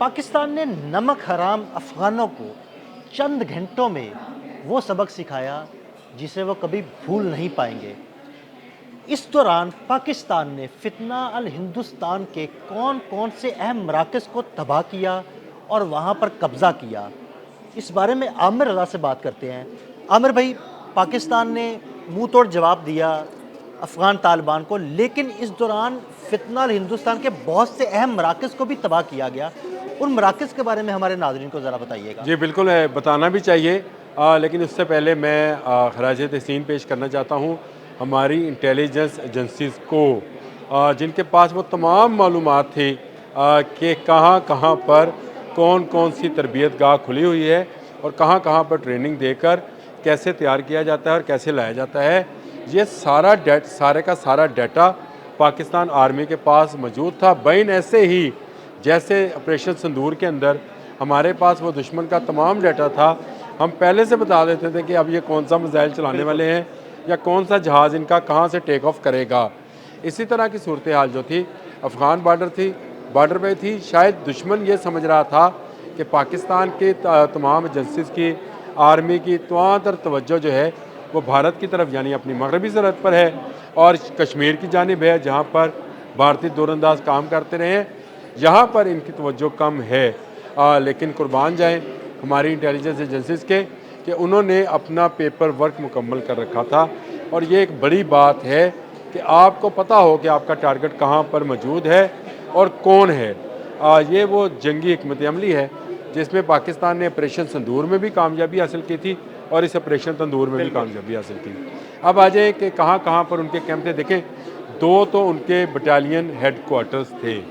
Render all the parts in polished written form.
पाकिस्तान ने नमक हराम अफ़गानों को चंद घंटों में वो सबक सिखाया जिसे वो कभी भूल नहीं पाएंगे। इस दौरान पाकिस्तान ने फितना अल हिंदुस्तान के कौन-कौन से अहम मराकज़ को तबाह किया और वहाँ पर कब्ज़ा किया। इस बारे में आमिर रज़ा से बात करते हैं। आमिर भाई, पाकिस्तान ने मुँह तोड़ जवाब दिया अफ़गान तालिबान को, लेकिन इस दौरान फितना अल हिंदुस्तान के बहुत से अहम मराकज़ को भी तबाह किया गया। उन मराकज़ के बारे में हमारे नाज़रीन को ज़रा बताइएगा। जी बिल्कुल बताना भी चाहिए, लेकिन उससे पहले मैं ख़राज तहसीन पेश करना चाहता हूँ हमारी इंटेलिजेंस एजेंसीज़ को, जिनके पास वो तमाम मालूमात थी कि कहाँ कहाँ पर कौन कौन सी तरबियत गाह खुली हुई है और कहाँ कहाँ पर ट्रेनिंग देकर कैसे तैयार किया जाता है और कैसे लाया जाता है। ये सारे का सारा डाटा पाकिस्तान आर्मी के पास मौजूद था। बैन ऐसे ही जैसे ऑपरेशन संदूर के अंदर हमारे पास वो दुश्मन का तमाम डाटा था, हम पहले से बता देते थे कि अब ये कौन सा मिसाइल चलाने वाले हैं या कौन सा जहाज़ इनका कहाँ से टेक ऑफ करेगा। इसी तरह की सूरत हाल जो थी अफ़गान बॉर्डर पे थी। शायद दुश्मन ये समझ रहा था कि पाकिस्तान के तमाम एजेंसीज़ की आर्मी की तवातर तवज्जो जो है वो भारत की तरफ यानी अपनी मगरबी सरहद पर है और कश्मीर की जानिब है, जहाँ पर भारतीय दूरंदाज काम करते रहे हैं। यहाँ पर इनकी तवज्जो कम है, लेकिन कुर्बान जाएं हमारी इंटेलिजेंस एजेंसीज़ के कि उन्होंने अपना पेपर वर्क मुकम्मल कर रखा था। और ये एक बड़ी बात है कि आपको पता हो कि आपका टारगेट कहाँ पर मौजूद है और कौन है। ये वो जंगी हिकमत अमली है जिसमें पाकिस्तान ने ऑपरेशन संदूर में भी कामयाबी हासिल की थी और इस ऑपरेशन तंदूर में भी कामयाबी हासिल की। अब आ जाए कि कहाँ कहाँ पर उनके कैंप थे। देखें, दो तो उनके बटालियन हेड क्वार्टर्स थे।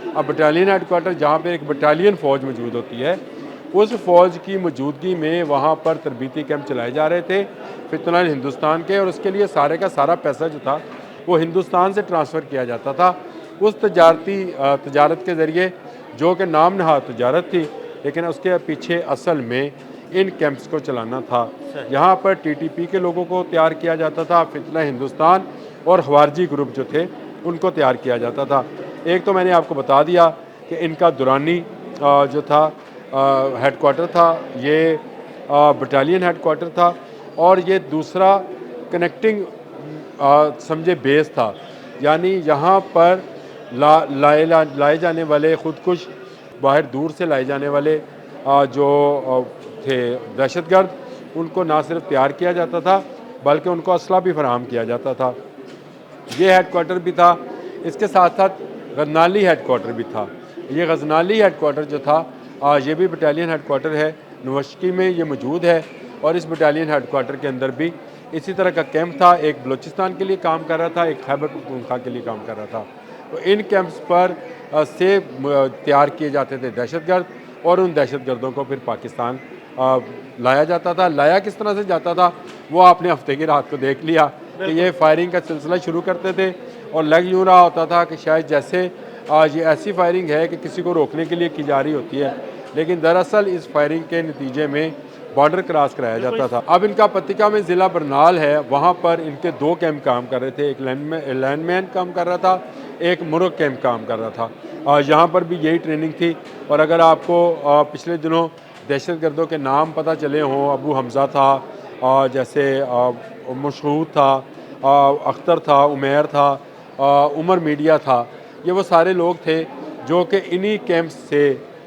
अब बटालियन हेड क्वार्टर जहाँ पर एक बटालियन फ़ौज मौजूद होती है, उस फ़ौज की मौजूदगी में वहाँ पर तरबीती कैंप चलाए जा रहे थे फितना हिंदुस्तान के, और उसके लिए सारे का सारा पैसा जो था वो हिंदुस्तान से ट्रांसफ़र किया जाता था उस तजारत के ज़रिए, जो कि नाम नहाद तजारत थी, लेकिन उसके पीछे असल में इन कैंप्स को चलाना था। यहाँ पर टीटीपी के लोगों को तैयार किया जाता था, फितना हिंदुस्तान और खवारजी ग्रुप जो थे उनको तैयार किया जाता था। एक तो मैंने आपको बता दिया कि इनका दुरानी जो था हेड क्वार्टर था, ये बटालियन हेड क्वार्टर था, और ये दूसरा कनेक्टिंग समझे बेस था। यानी यहाँ पर लाए जाने वाले खुदकुश बाहर दूर से लाए जाने वाले जो थे दहशतगर्द, उनको ना सिर्फ तैयार किया जाता था बल्कि उनको असला भी फराहम किया जाता था। ये हेड क्वार्टर भी था। इसके साथ साथ गजनाली हेड क्वार्टर भी था। ये गजनाली हेड क्वार्टर जो था ये भी बटालियन हेड क्वार्टर है, नवशकी में ये मौजूद है। और इस बटालियन हेड क्वार्टर के अंदर भी इसी तरह का कैंप था। एक बलूचिस्तान के लिए काम कर रहा था, एक खैबर पख्तूनख्वा के लिए काम कर रहा था। तो इन कैंप्स पर से तैयार किए जाते थे दहशतगर्द, और उन दहशतगर्दों को फिर पाकिस्तान लाया जाता था। लाया किस तरह से जाता था वो आपने हफ्ते की रात को देख लिया कि ये फायरिंग का सिलसिला शुरू करते थे और लग यूँ रहा होता था कि शायद जैसे ये ऐसी फायरिंग है कि किसी को रोकने के लिए की जा रही होती है, लेकिन दरअसल इस फायरिंग के नतीजे में बॉर्डर क्रॉस कराया जाता था। अब इनका पत्रिका में ज़िला बरनाल है, वहाँ पर इनके दो कैंप काम कर रहे थे। एक लैंडमैन काम कर रहा था, एक मुर्ग कैंप काम कर रहा था। यहाँ पर भी यही ट्रेनिंग थी। और अगर आपको पिछले दिनों दहशतगर्दों के नाम पता चले हों, अबू हमज़ा था, जैसे मशहूद था, अख्तर था, उमैर था, उमर मीडिया था, ये वो सारे लोग थे जो कि इन्हीं कैंप्स से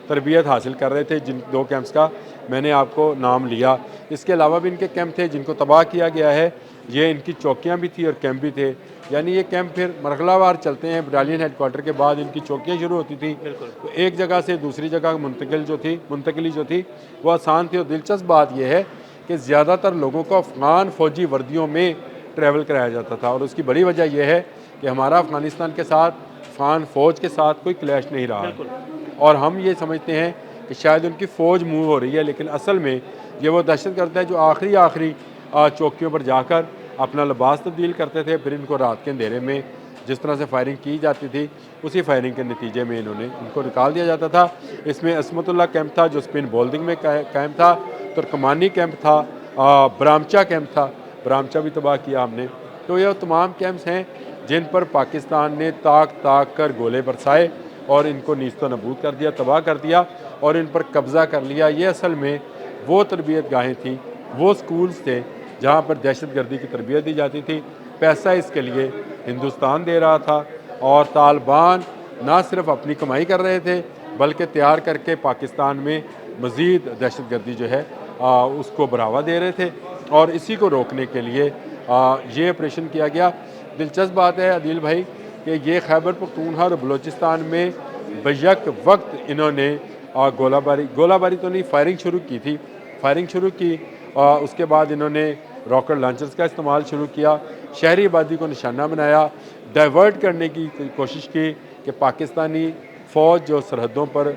तरबियत हासिल कर रहे थे। जिन दो कैंप्स का मैंने आपको नाम लिया, इसके अलावा भी इनके कैंप थे जिनको तबाह किया गया है। ये इनकी चौकियाँ भी थी और कैंप भी थे। यानी ये कैंप फिर मरहलावार चलते हैं। बटालियन हेड क्वार्टर के बाद इनकी चौकियाँ शुरू होती थी, तो एक जगह से दूसरी जगह मुंतकिली जो थी वो आसान थी। और दिलचस्प बात यह है कि ज़्यादातर लोगों को अफ़गान फ़ौजी वर्दियों में ट्रैवल कराया जाता था, और उसकी बड़ी वजह यह है कि हमारा अफ़गानिस्तान के साथ, अफ़गान फ़ौज के साथ कोई क्लैश नहीं रहा। और हम ये समझते हैं कि शायद उनकी फ़ौज मूव हो रही है, लेकिन असल में ये वो दहशतगर्द है जो आखिरी चौकियों पर जाकर अपना लिबास तब्दील करते थे। फिर इनको रात के अंधेरे में जिस तरह से फायरिंग की जाती थी, उसी फायरिंग के नतीजे में इनको निकाल दिया जाता था। इसमें असमतुल्ला कैंप था जो स्पिन बोल्डिंग में कैंप था, तुर्कमानी कैंप था, ब्रामचा कैंप था, ब्रामचा भी तबाह किया हमने। तो ये तमाम कैंप्स हैं जिन पर पाकिस्तान ने ताक कर गोले बरसाए और इनको नीस्तो नबूद कर दिया, तबाह कर दिया और इन पर कब्ज़ा कर लिया। ये असल में वो तरबियत गाहें थी, वो स्कूल्स थे जहाँ पर दहशत गर्दी की तरबियत दी जाती थी। पैसा इसके लिए हिंदुस्तान दे रहा था और तालिबान ना सिर्फ अपनी कमाई कर रहे थे बल्कि तैयार करके पाकिस्तान में मज़ीद दहशत गर्दी जो है उसको बढ़ावा दे रहे थे और इसी को रोकने के लिए ये ऑपरेशन किया गया। दिलचस्प बात है अदील भाई कि ये खैबर पख्तूनख्वा और बलूचिस्तान में बैक वक्त इन्होंने गोलाबारी तो नहीं, फायरिंग शुरू की थी। फायरिंग शुरू की उसके बाद इन्होंने रॉकेट लॉन्चर्स का इस्तेमाल शुरू किया, शहरी आबादी को निशाना बनाया, डाइवर्ट करने की कोशिश की कि पाकिस्तानी फ़ौज जो सरहदों पर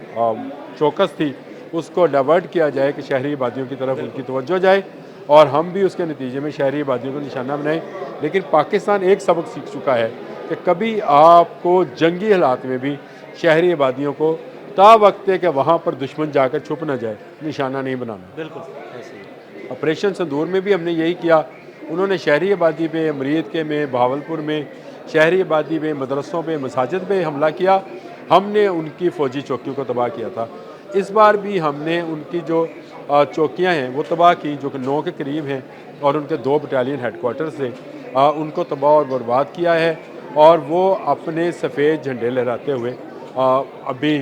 चौकस थी उसको डाइवर्ट किया जाए कि शहरी आबादियों की तरफ उनकी तवज्जो जाए और हम भी उसके नतीजे में शहरी आबादियों को निशाना बनाएं। लेकिन पाकिस्तान एक सबक सीख चुका है कि कभी आपको जंगी हालात में भी शहरी आबादियों को ता वक्त है कि वहाँ पर दुश्मन जाकर छुप ना जाए, निशाना नहीं बनाना। बिल्कुल ऐसे ही। ऑपरेशन संदूर में भी हमने यही किया। उन्होंने शहरी आबादी पे, अमरीद के में, बहावलपुर में, शहरी आबादी में, मदरसों पे, मसाजिद पे हमला किया। हमने उनकी फ़ौजी चौकियों को तबाह किया था। इस बार भी हमने उनकी जो चौकियाँ हैं वो तबाह की, जो कि 9 के करीब हैं और उनके 2 बटालियन हेडकोार्टर से उनको तबाह और बर्बाद किया है और वो अपने सफ़ेद झंडे लहराते हुए अभी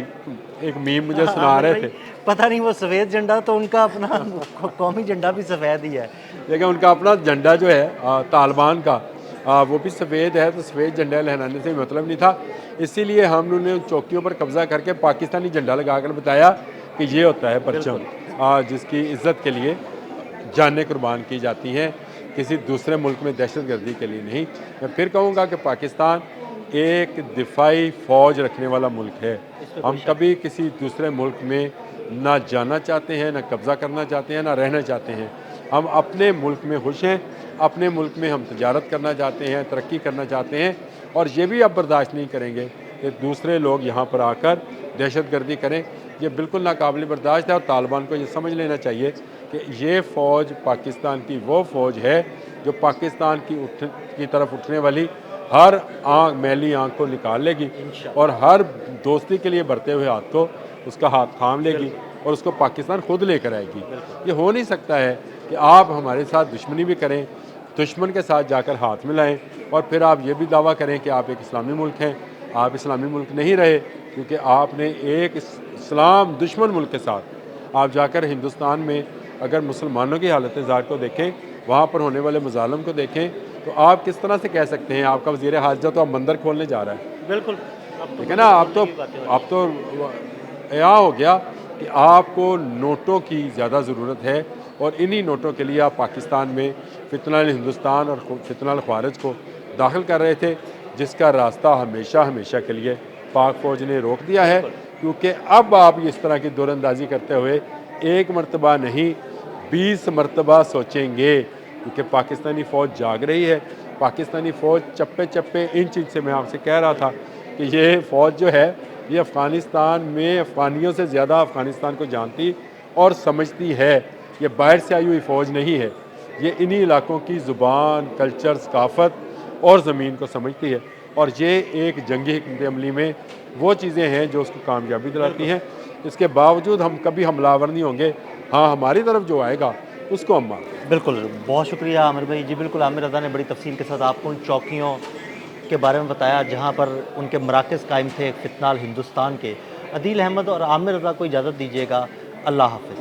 एक मीम मुझे सुना रहे थे। पता नहीं वो सफ़ेद झंडा तो उनका अपना कौमी झंडा भी सफ़ेद ही है, लेकिन उनका अपना झंडा जो है तालिबान का वो भी सफ़ेद है, तो सफ़ेद झंडा लहराने से मतलब नहीं था। इसीलिए हमने उन चौकियों पर कब्ज़ा करके पाकिस्तानी झंडा लगाकर बताया कि ये होता है परचम, जिसकी इज़्ज़त के लिए जानें कुर्बान की जाती हैं, किसी दूसरे मुल्क में दहशत गर्दी के लिए नहीं। मैं फिर कहूँगा कि पाकिस्तान एक दिफाई फ़ौज रखने वाला मुल्क है। हम कभी किसी दूसरे मुल्क में ना जाना चाहते हैं, ना कब्ज़ा करना चाहते हैं, ना रहना चाहते हैं। हम अपने मुल्क में खुश हैं, अपने मुल्क में हम तजारत करना चाहते हैं, तरक्की करना चाहते हैं और ये भी अब बर्दाश्त नहीं करेंगे कि दूसरे लोग यहाँ पर आकर दहशत गर्दी करें। ये बिल्कुल नाकाबिल बर्दाश्त है और तालिबान को ये समझ लेना चाहिए कि ये फ़ौज पाकिस्तान की वो फ़ौज है जो पाकिस्तान की तरफ उठने वाली हर मैली आँख को निकाल लेगी और हर दोस्ती के लिए बढ़ते हुए हाथ को उसका हाथ थाम लेगी और उसको पाकिस्तान खुद लेकर आएगी। ये हो नहीं सकता है कि आप हमारे साथ दुश्मनी भी करें, दुश्मन के साथ जाकर हाथ मिलाएं और फिर आप ये भी दावा करें कि आप एक इस्लामी मुल्क हैं। आप इस्लामी मुल्क नहीं रहे, क्योंकि आपने एक इस्लाम दुश्मन मुल्क के साथ आप जाकर हिंदुस्तान में अगर मुसलमानों की हालत ज़ार को देखें, वहाँ पर होने वाले मुजालम को देखें, तो आप किस तरह से कह सकते हैं आपका वज़ीर हाजा तो अब मंदिर खोलने जा रहा है। बिल्कुल ठीक है ना, आप तो यहाँ हो गया कि आपको नोटों की ज़्यादा ज़रूरत है और इन्हीं नोटों के लिए आप पाकिस्तान में फितनल हिंदुस्तान और फितनल ख़वारिज को दाखिल कर रहे थे, जिसका रास्ता हमेशा हमेशा के लिए पाक फ़ौज ने रोक दिया है। क्योंकि अब आप इस तरह की दूरअंदाज़ी करते हुए एक मरतबा नहीं 20 मरतबा सोचेंगे, क्योंकि पाकिस्तानी फ़ौज जाग रही है। पाकिस्तानी फ़ौज चप्पे चप्पे इंच इंच से मैं आपसे कह रहा था कि ये फ़ौज जो है ये अफ़गानिस्तान में अफ़गानियों से ज़्यादा अफ़गानिस्तान को जानती और समझती है। ये बाहर से आई हुई फ़ौज नहीं है, ये इन्हीं इलाकों की ज़ुबान, कल्चर, सकाफ़त और ज़मीन को समझती है और ये एक जंगी हिकमत अमली में वो चीज़ें हैं जो उसको कामयाबी दिलाती हैं। इसके बावजूद हम कभी हमलावर नहीं होंगे। हाँ, हमारी तरफ जो आएगा उसको हम मारेंगे। बिल्कुल, बहुत शुक्रिया आमिर भाई। जी बिल्कुल, आमिर रज़ा ने बड़ी तफसील के साथ आपको उन चौकियों के बारे में बताया जहाँ पर उनके मराकज़ कायम थे फितनाल हिंदुस्तान के। अदील अहमद और आमिर रज़ा को इजाज़त दीजिएगा। अल्लाह हाफ़िज़।